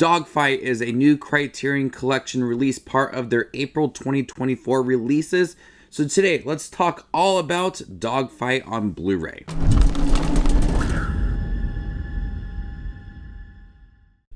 Dogfight is a new Criterion Collection release, part of their April 2024 releases. So today, let's talk all about Dogfight on Blu-ray.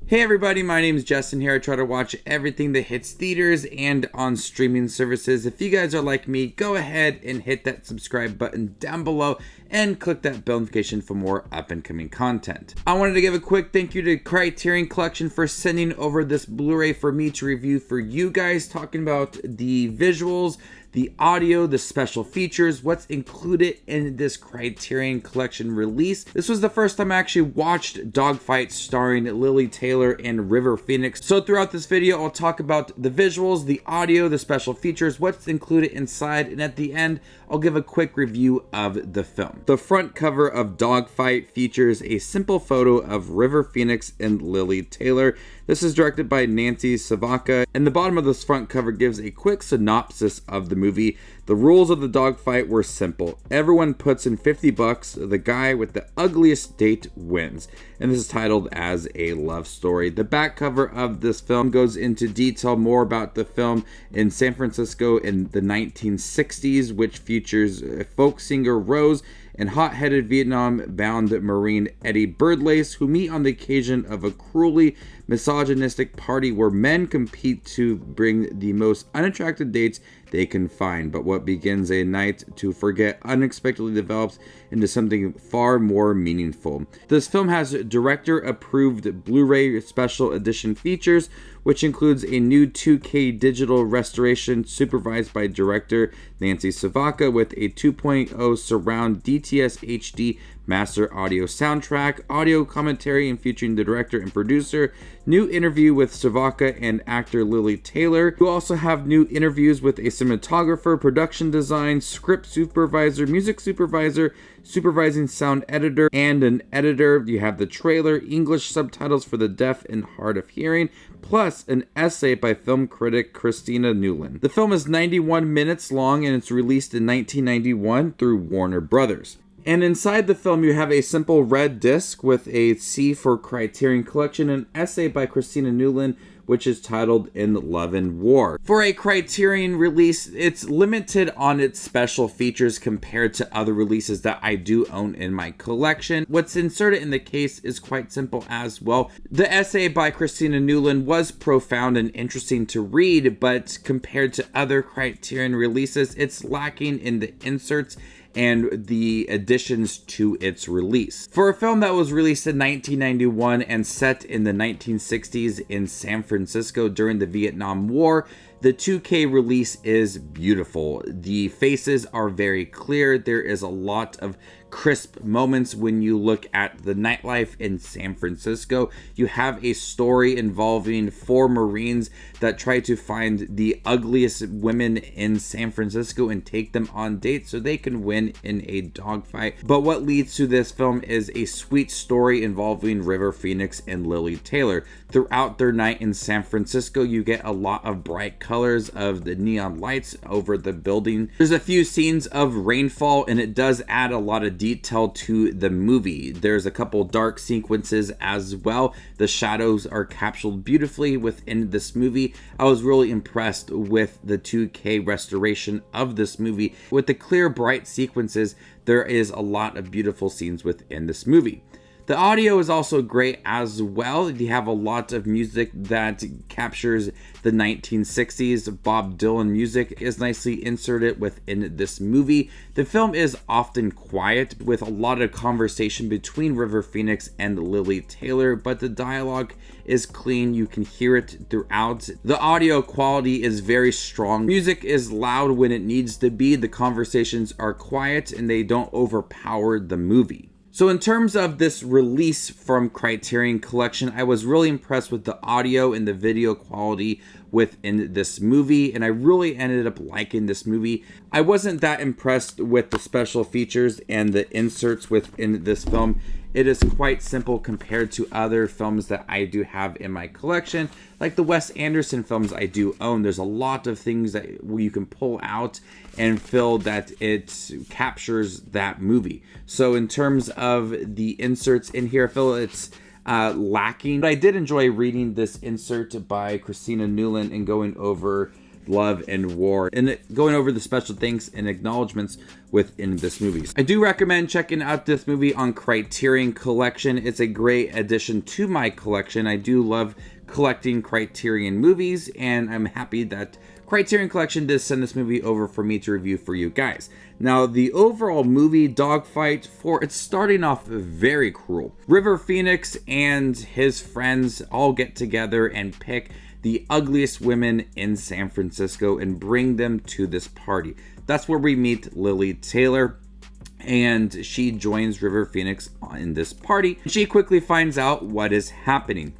Hey everybody, my name is Justin here. I try to watch everything that hits theaters and on streaming services. If you guys are like me, go ahead and hit that subscribe button down below and click that bell notification for more up and coming content. I wanted to give a quick thank you to Criterion Collection for sending over this Blu-ray for me to review for you guys, talking about the visuals, the audio, the special features, what's included in this Criterion Collection release. This was the first time I actually watched Dogfight starring Lili Taylor and River Phoenix. So throughout this video, I'll talk about the visuals, the audio, the special features, what's included inside, and at the end, I'll give a quick review of the film. The front cover of Dogfight features a simple photo of River Phoenix and Lili Taylor. This is directed by Nancy Savoca, and the bottom of this front cover gives a quick synopsis of the movie. The rules of the dogfight were simple. Everyone puts in $50. The guy with the ugliest date wins. And this is titled as a love story. The back cover of this film goes into detail more about the film in San Francisco in the 1960s, which features folk singer Rose and hot-headed Vietnam-bound Marine Eddie Birdlace, who meet on the occasion of a cruelly misogynistic party where men compete to bring the most unattractive dates they can find. But what begins a night to forget unexpectedly develops into something far more meaningful. This film has director-approved Blu-ray special edition features, which includes a new 2K digital restoration supervised by director Nancy Savoca with a 2.0 surround DTS-HD Master audio soundtrack, audio commentary and featuring the director and producer, new interview with Savoca and actor Lili Taylor. You also have new interviews with a cinematographer, production design, script supervisor, music supervisor, supervising sound editor, and an editor. You have the trailer, English subtitles for the deaf and hard of hearing, plus an essay by film critic Christina Newland. The film is 91 minutes long and it's released in 1991 through Warner Brothers. And inside the film, you have a simple red disc with a C for Criterion Collection, an essay by Christina Newland, which is titled In Love and War. For a Criterion release, it's limited on its special features compared to other releases that I do own in my collection. What's inserted in the case is quite simple as well. The essay by Christina Newland was profound and interesting to read, but compared to other Criterion releases, it's lacking in the inserts and the additions to its release. For a film that was released in 1991 and set in the 1960s in San Francisco during the Vietnam War, the 2K release is beautiful. The faces are very clear. There is a lot of crisp moments when you look at the nightlife in San Francisco. You have a story involving 4 Marines that try to find the ugliest women in San Francisco and take them on dates so they can win in a dogfight. But what leads to this film is a sweet story involving River Phoenix and Lili Taylor. Throughout their night in San Francisco, you get a lot of bright colors of the neon lights over the building. There's a few scenes of rainfall and it does add a lot of detail to the movie. There's a couple dark sequences as well. The shadows are captured beautifully within this movie. I was really impressed with the 2K restoration of this movie. With the clear, bright sequences, there is a lot of beautiful scenes within this movie. The audio is also great as well. You have a lot of music that captures the 1960s. Bob Dylan music is nicely inserted within this movie. The film is often quiet with a lot of conversation between River Phoenix and Lili Taylor, but the dialogue is clean. You can hear it throughout. The audio quality is very strong. Music is loud when it needs to be. The conversations are quiet and they don't overpower the movie. So in terms of this release from Criterion Collection, I was really impressed with the audio and the video quality within this movie, and I really ended up liking this movie. I wasn't that impressed with the special features and the inserts within this film. It is quite simple compared to other films that I do have in my collection, like the Wes Anderson films I do own. There's a lot of things that you can pull out and feel that it captures that movie. So in terms of the inserts in here, I feel it's lacking. But I did enjoy reading this insert by Christina Newland and going over love and war and going over the special thanks and acknowledgments within this movie. I do recommend checking out this movie on Criterion Collection. It's a great addition to my collection. I do love collecting Criterion movies, and I'm happy that Criterion Collection did send this movie over for me to review for you guys. Now, the overall movie, Dogfight, it's starting off very cruel. River Phoenix and his friends all get together and pick the ugliest women in San Francisco and bring them to this party. That's where we meet Lili Taylor, and she joins River Phoenix in this party. She quickly finds out what is happening.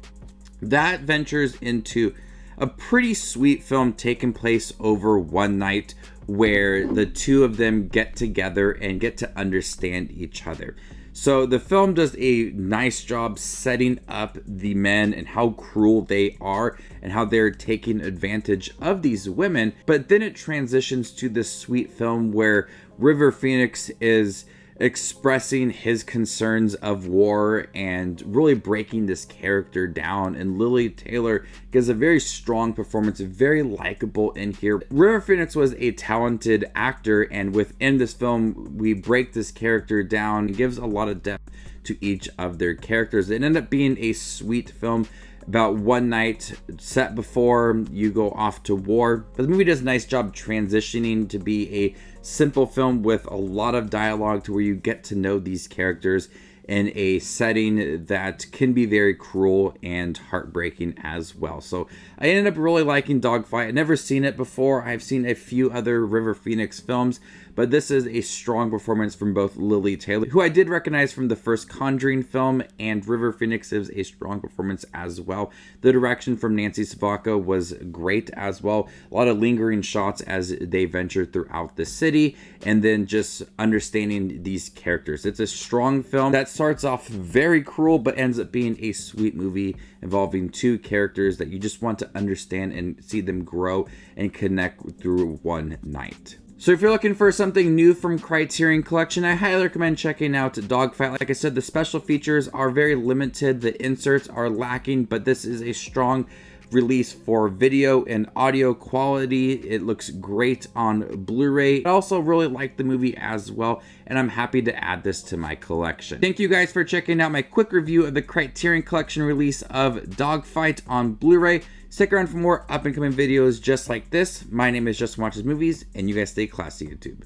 That ventures into a pretty sweet film taking place over one night, where the two of them get together and get to understand each other. So the film does a nice job setting up the men and how cruel they are and how they're taking advantage of these women. But then it transitions to this sweet film where River Phoenix is expressing his concerns of war and really breaking this character down, and Lili Taylor gives a very strong performance, very likable in here. River Phoenix was a talented actor, and within this film we break this character down. It gives a lot of depth to each of their characters. It ended up being a sweet film about one night set before you go off to war. But the movie does a nice job transitioning to be a simple film with a lot of dialogue to where you get to know these characters in a setting that can be very cruel and heartbreaking as well. So I ended up really liking Dogfight. I've never seen it before. I've seen a few other River Phoenix films, but this is a strong performance from both Lili Taylor, who I did recognize from the first Conjuring film, and River Phoenix is a strong performance as well. The direction from Nancy Savoca was great as well. A lot of lingering shots as they venture throughout the city, and then just understanding these characters. It's a strong film that starts off very cruel, but ends up being a sweet movie involving two characters that you just want to understand and see them grow and connect through one night. So if you're looking for something new from Criterion Collection, I highly recommend checking out Dogfight. Like I said, the special features are very limited. The inserts are lacking, but this is a strong release for video and audio quality. It looks great on Blu-ray. I also really like the movie as well, and I'm happy to add this to my collection. Thank you guys for checking out my quick review of the Criterion Collection release of Dogfight on Blu-ray. Stick around for more up and coming videos just like this. My name is Justin Watches Movies, and you guys stay classy, YouTube.